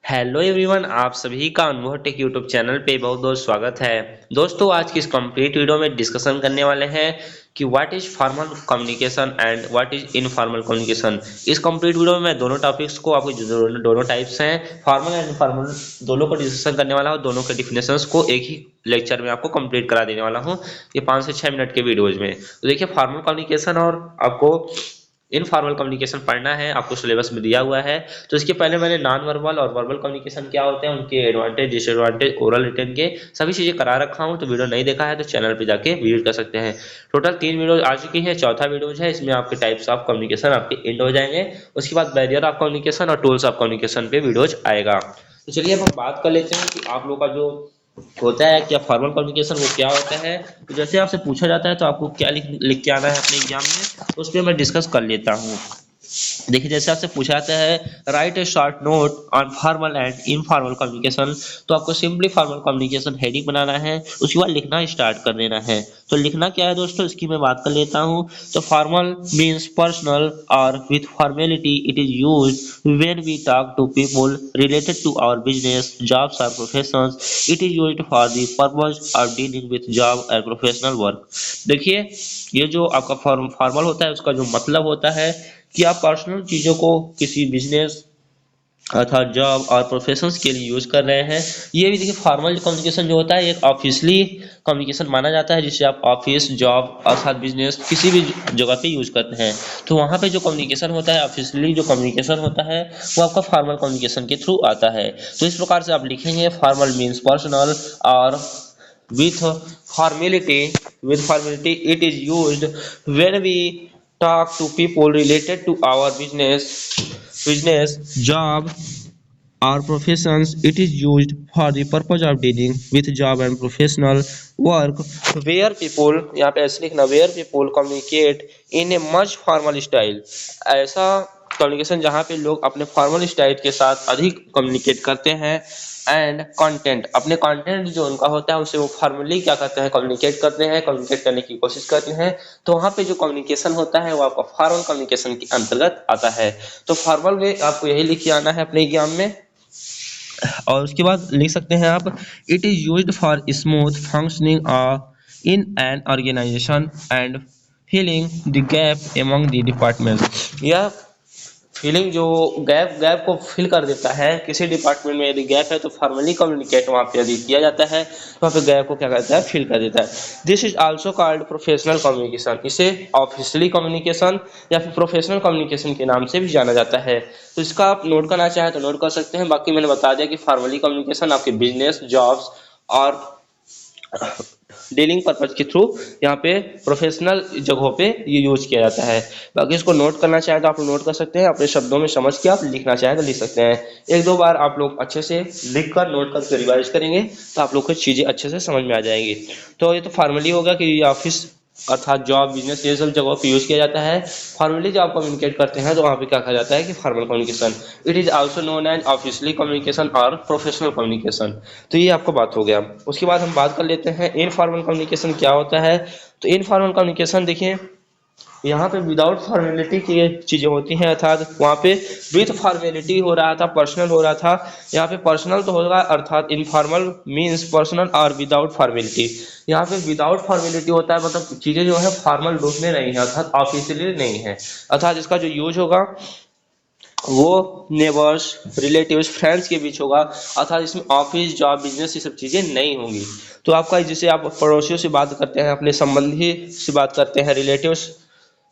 Hello everyone, आप सभी का अनुभव टेक यूट्यूब चैनल पे बहुत बहुत स्वागत है। दोस्तों, आज की इस कंप्लीट वीडियो में डिस्कशन करने वाले हैं कि what is formal communication and what is informal communication. इस कंप्लीट वीडियो में मैं दोनों टॉपिक्स को आपको जो दोनों टाइप्स हैं फॉर्मल एंड इनफॉर्मल दोनों को डिस्कशन करने वाला हूँ। दोनों के डिफिनेशंस को एक ही लेक्चर में आपको कंप्लीट करा देने वाला हूँ, ये 5 से 6 मिनट के वीडियोज में। तो देखिए, फॉर्मल कम्युनिकेशन और आपको इनफॉर्मल कम्युनिकेशन पढ़ना है, आपको सिलेबस में दिया हुआ है। तो इसके पहले मैंने नॉन वर्बल और वर्बल कम्युनिकेशन क्या होते हैं, उनके एडवांटेज डिसएडवांटेज, ओरल रिटन के सभी चीजें करा रखा हूँ। तो वीडियो नहीं देखा है तो चैनल पे जाके विजिट कर सकते हैं। टोटल 3 वीडियो आ चुकी है, चौथा वीडियो है, इसमें आपके टाइप्स ऑफ कम्युनिकेशन आपके एंड हो जाएंगे। उसके बाद बैरियर ऑफ कम्युनिकेशन और टूल्स ऑफ कम्युनिकेशन पे वीडियोज आएगा। तो चलिए अब हम बात कर लेते हैं कि आप लोग का जो होता है क्या फॉर्मल कम्युनिकेशन वो क्या होता है। तो जैसे आपसे पूछा जाता है तो आपको क्या लिख के आना है अपने एग्जाम में, तो उस पर मैं डिस्कस कर लेता हूँ। देखिए, जैसे आपसे पूछा जाता है right A short note on formal and informal communication, तो आपको सिंपली फॉर्मल कम्युनिकेशन हेडिंग बनाना है, उसके बाद लिखना स्टार्ट कर देना है। तो लिखना क्या है दोस्तों, इसकी मैं बात कर लेता हूँ। तो फॉर्मल मीन्स पर्सनल और with formality, it is use when we talk to people related to our business jobs और professions, it is used for the purpose of dealing with job and professional work. देखिए, ये जो आपका formal होता है उसका जो मतलब होता है कि आप पर्सनल चीज़ों को किसी बिजनेस अर्थात जॉब और प्रोफेशंस के लिए यूज़ कर रहे हैं। ये भी देखिए, फॉर्मल कम्युनिकेशन जो होता है एक ऑफिशियली कम्युनिकेशन माना जाता है, जिससे आप ऑफिस जॉब अर्थात बिजनेस किसी भी जगह पे यूज़ करते हैं। तो वहाँ पे जो कम्युनिकेशन होता है, ऑफिशियली जो कम्युनिकेशन होता है, वो आपका फॉर्मल कम्युनिकेशन के थ्रू आता है। तो इस प्रकार से आप लिखेंगे फॉर्मल मीन्स पर्सनल और with formality it is used when we talk to people related to our business job or professions. It is used for the purpose of dealing with job and professional work where people, यहाँ पे ऐसे लिखना, where people communicate in a much formal style। ऐसा communication जहाँ पे लोग अपने formal style के साथ अधिक कम्युनिकेट करते हैं। एंड कंटेंट, अपने कंटेंट जो उनका होता है उसे वो फॉर्मली क्या करते हैं, कम्युनिकेट करते हैं, कम्युनिकेट करने की कोशिश करते हैं। तो वहाँ पे जो कम्युनिकेशन होता है वो आपका फॉर्मल कम्युनिकेशन के अंतर्गत आता है। तो फॉर्मल में आपको यही लिख के आना है अपने एग्जाम में। और उसके बाद लिख सकते हैं आप, it is used for smooth functioning in an organisation and filling the gap among the department. यह फीलिंग जो गैप गैप को फिल कर देता है किसी डिपार्टमेंट में, यदि गैप है तो फॉर्मली कम्युनिकेट वहाँ पे यदि किया जाता है तो वहाँ पे गैप को क्या करता है, फिल कर देता है। This is also called professional communication, इसे ऑफिशियली कम्युनिकेशन या फिर प्रोफेशनल कम्युनिकेशन के नाम से भी जाना जाता है। तो इसका आप नोट करना चाहें तो नोट कर सकते हैं। बाकी मैंने बता दिया कि फॉर्मली कम्युनिकेशन आपके बिजनेस जॉब्स और डीलिंग पर्पज के थ्रू यहाँ पे प्रोफेशनल जगहों पे ये यूज किया जाता है। बाकी इसको नोट करना चाहें तो आप नोट कर सकते हैं, अपने शब्दों में समझ के आप लिखना चाहें तो लिख सकते हैं। एक दो बार आप लोग अच्छे से लिख कर नोट करके रिवाइज करेंगे तो आप लोग को चीज़ें अच्छे से समझ में आ जाएंगी। तो ये तो फॉर्मली होगा कि ऑफिस अर्थात जॉब बिजनेस ये सब जगहों पे यूज किया जाता है। फॉर्मली जब आप कम्युनिकेट करते हैं तो वहाँ पे क्या कहा जाता है कि formal communication. It is also known as officially communication और प्रोफेशनल कम्युनिकेशन। तो ये आपको बात हो गया। उसके बाद हम बात कर लेते हैं इनफॉर्मल कम्युनिकेशन क्या होता है। तो इनफॉर्मल कम्युनिकेशन देखिए, यहाँ पे विदाउट फॉर्मेलिटी की चीज़ें होती हैं, अर्थात वहाँ पे विथ फॉर्मेलिटी हो रहा था, पर्सनल हो रहा था। यहाँ पे पर्सनल तो होगा, अर्थात इनफॉर्मल मीन्स पर्सनल और विदाउट फॉर्मेलिटी। यहाँ पे विदाउट फॉर्मेलिटी होता है, मतलब चीज़ें जो है फॉर्मल रूप में नहीं है, अर्थात ऑफिशियली नहीं है। अर्थात इसका जो यूज होगा वो नेबर्स रिलेटिव्स फ्रेंड्स के बीच होगा, अर्थात इसमें ऑफिस जॉब बिजनेस ये सब चीज़ें नहीं होंगी। तो आपका जैसे आप पड़ोसियों से बात करते हैं, अपने संबंधी से बात करते हैं, रिलेटिव्स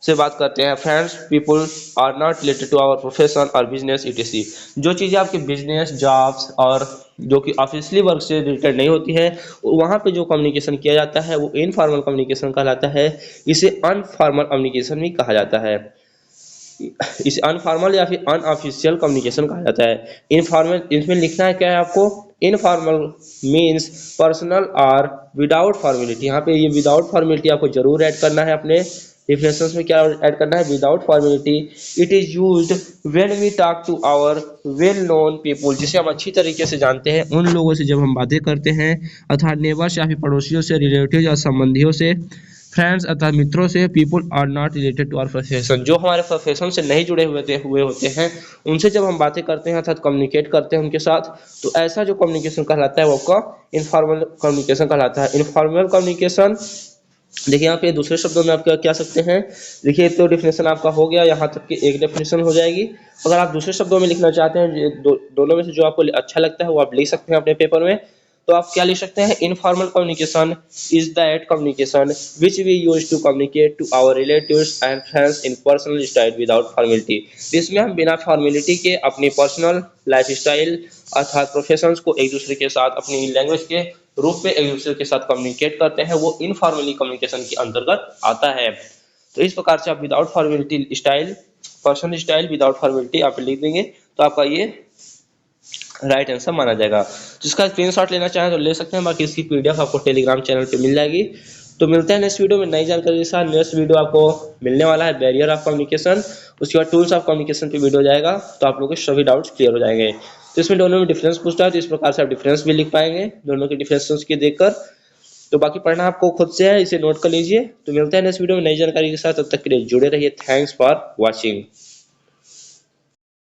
से बात करते हैं, friends people are not related to our profession और बिजनेस इटीसी। जो चीज़ें आपके बिजनेस जॉब्स और जो कि ऑफिशियली वर्क से रिलेटेड नहीं होती है, वहाँ पे जो कम्युनिकेशन किया जाता है वो इनफॉर्मल कम्युनिकेशन कहलाता है। इसे अनफॉर्मल कम्युनिकेशन भी कहा जाता है। इसे अनफॉर्मल या फिर अनऑफिशियल कम्युनिकेशन कहा जाता है। इनफॉर्मल, इसमें लिखना है क्या है आपको, इनफॉर्मल मीन्स पर्सनल और विदाउट फॉर्मेलिटी। यहाँ पे ये विदाउट फॉर्मेलिटी आपको जरूर ऐड करना है अपने डिफिनेशंस में। क्या ऐड करना है, without formality it is used when we talk to our well known people, जिसे हम अच्छी तरीके से जानते हैं उन लोगों से जब हम बातें करते हैं, अर्थात नेबर्स या फिर पड़ोसियों से, रिलेटिव या संबंधियों से, फ्रेंड्स अर्थात मित्रों से, people are not related to our profession, जो हमारे प्रोफेशन से नहीं जुड़े हुए होते हैं, उनसे जब हम बातें करते हैं अर्थात कम्युनिकेट करते हैं उनके साथ, तो ऐसा जो कम्युनिकेशन कहलाता है वो आपका इनफॉर्मल कम्युनिकेशन कहलाता है। इनफॉर्मल कम्युनिकेशन, देखिए यहाँ पे दूसरे शब्दों में आप क्या क्या सकते हैं, देखिए तो डिफिनेशन आपका हो गया, यहाँ तक कि एक डेफिनेशन हो जाएगी। अगर आप दूसरे शब्दों में लिखना चाहते हैं, दोनों में से जो आपको अच्छा लगता है वो आप लिख सकते हैं अपने पेपर में। तो आप क्या लिख सकते हैं, informal communication is that communication which we use to communicate to our relatives and friends in personal style without formality. इसमें हम बिना फॉर्मेलिटी के अपनी पर्सनल लाइफ स्टाइल अर्थात प्रोफेशंस को एक दूसरे के साथ अपनी लैंग्वेज के रूप में एक दूसरे के साथ कम्युनिकेट करते हैं, वो इनफॉर्मली कम्युनिकेशन के अंतर्गत आता है। तो इस प्रकार से आप without formality style, personal style without formality आप लिख देंगे, तो आपका ये राइट आंसर माना जाएगा। जिसका स्क्रीनशॉट लेना चाहें तो ले सकते हैं, बाकी इसकी पीडीएफ आपको टेलीग्राम चैनल पे मिल जाएगी। तो मिलते हैं नेक्स्ट वीडियो में नई जानकारी के साथ। नेक्स्ट वीडियो आपको मिलने वाला है बैरियर ऑफ कम्युनिकेशन, उसके बाद टूल्स ऑफ कम्युनिकेशन पे वीडियो जाएगा, तो आप लोगों के सभी डाउट्स क्लियर हो जाएंगे। तो इसमें दोनों में डिफरेंस पूछता है, तो इस प्रकार से आप डिफरेंस भी लिख पाएंगे दोनों के डिफरेंस के देखकर। तो बाकी पढ़ना आपको खुद से है, इसे नोट कर लीजिए। तो मिलते हैं नेक्स्ट वीडियो में नई जानकारी के साथ, तब तक के लिए जुड़े रहिए। Thanks for watching.